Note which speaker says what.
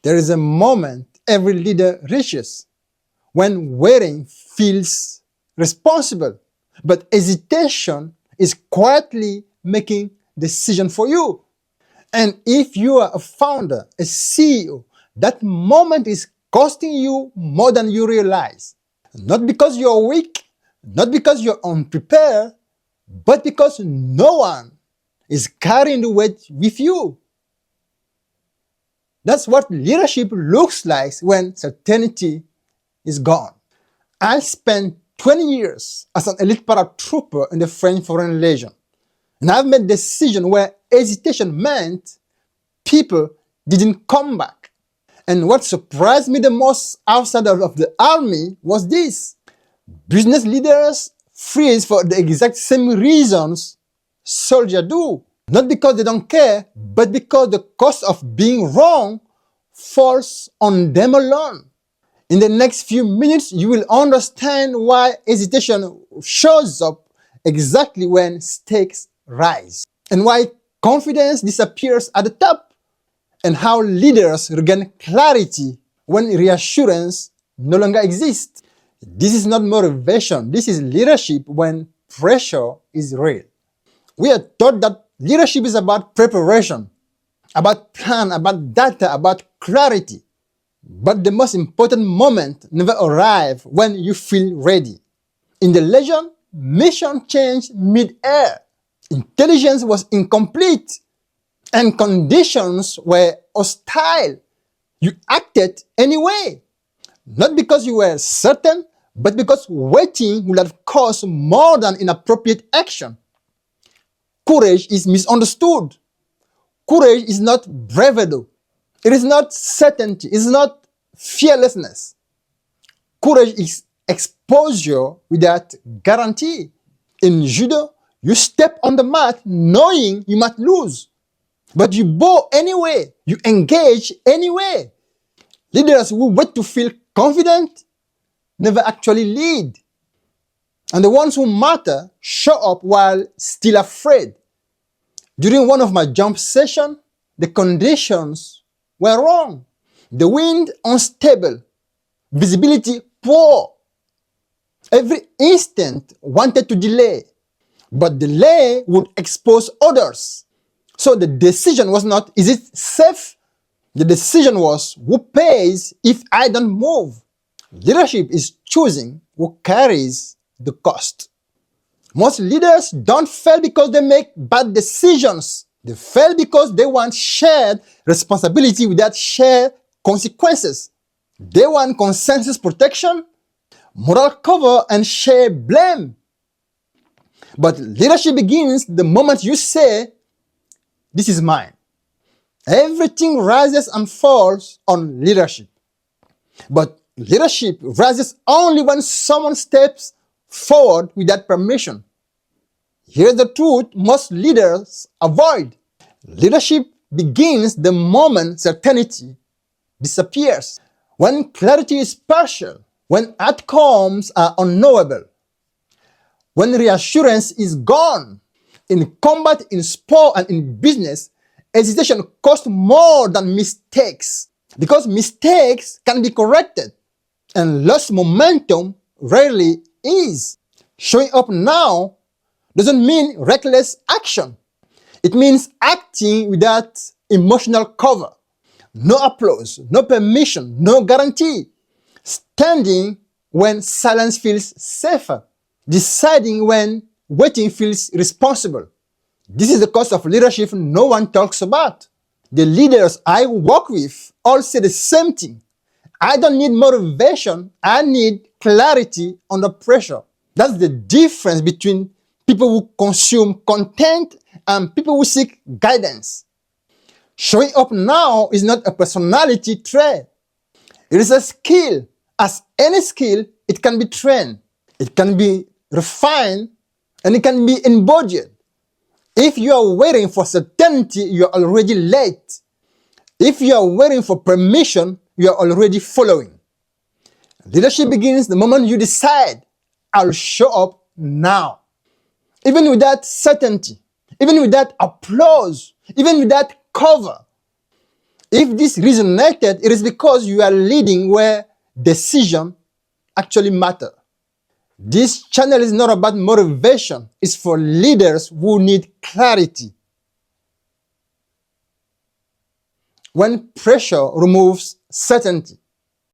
Speaker 1: There is a moment every leader reaches when waiting feels responsible, but hesitation is quietly making decision for you. And if you are a founder, a CEO, that moment is costing you more than you realize. Not because you're weak, not because you're unprepared, but because no one is carrying the weight with you. That's what leadership looks like when certainty is gone. I spent 20 years as an elite paratrooper in the French Foreign Legion, and I've made decisions where hesitation meant people didn't come back. And what surprised me the most outside of the army was this. Business leaders freeze for the exact same reasons soldiers do. Not because they don't care, but because the cost of being wrong falls on them alone. In the next few minutes, you will understand why hesitation shows up exactly when stakes rise, and why confidence disappears at the top, and how leaders regain clarity when reassurance no longer exists. This is not motivation, this is leadership when pressure is real. We are taught that leadership is about preparation, about plan, about data, about clarity. But the most important moment never arrives when you feel ready. In the Legion, mission changed mid-air. Intelligence was incomplete, and conditions were hostile. You acted anyway, not because you were certain, but because waiting would have caused more than inappropriate action. Courage is misunderstood. Courage is not bravado. It is not certainty. It is not fearlessness. Courage is exposure without guarantee. In judo, you step on the mat knowing you might lose, but you bow anyway. You engage anyway. Leaders who wait to feel confident never actually lead. And the ones who matter show up while still afraid. During one of my jump sessions, the conditions were wrong. The wind unstable, visibility poor. Every instinct wanted to delay, but delay would expose others. So the decision was not, is it safe? The decision was, who pays if I don't move? Leadership is choosing who carries the cost. Most leaders don't fail because they make bad decisions. They fail because they want shared responsibility without shared consequences. They want consensus protection, moral cover, and shared blame. But leadership begins the moment you say, this is mine. Everything rises and falls on leadership. But leadership rises only when someone steps forward without permission. Here's the truth most leaders avoid. Leadership begins the moment certainty disappears, when clarity is partial, when outcomes are unknowable, when reassurance is gone. In combat, in sport, and in business, hesitation costs more than mistakes, because mistakes can be corrected, and lost momentum rarely is. Showing up now doesn't mean reckless action. It means acting without emotional cover. No applause, no permission, no guarantee. Standing when silence feels safer. Deciding when waiting feels responsible. This is the cost of leadership no one talks about. The leaders I work with all say the same thing. I don't need motivation, I need clarity under pressure. That's the difference between people who consume content and people who seek guidance. Showing up now is not a personality trait. It is a skill. As any skill, it can be trained, it can be refined, and it can be embodied. If you are waiting for certainty, you are already late. If you are waiting for permission, you are already following. Leadership begins the moment you decide, I'll show up now. Even without certainty, even without applause, even without cover. If this resonated, it is because you are leading where decision actually matter. This channel is not about motivation. It's for leaders who need clarity. When pressure removes certainty,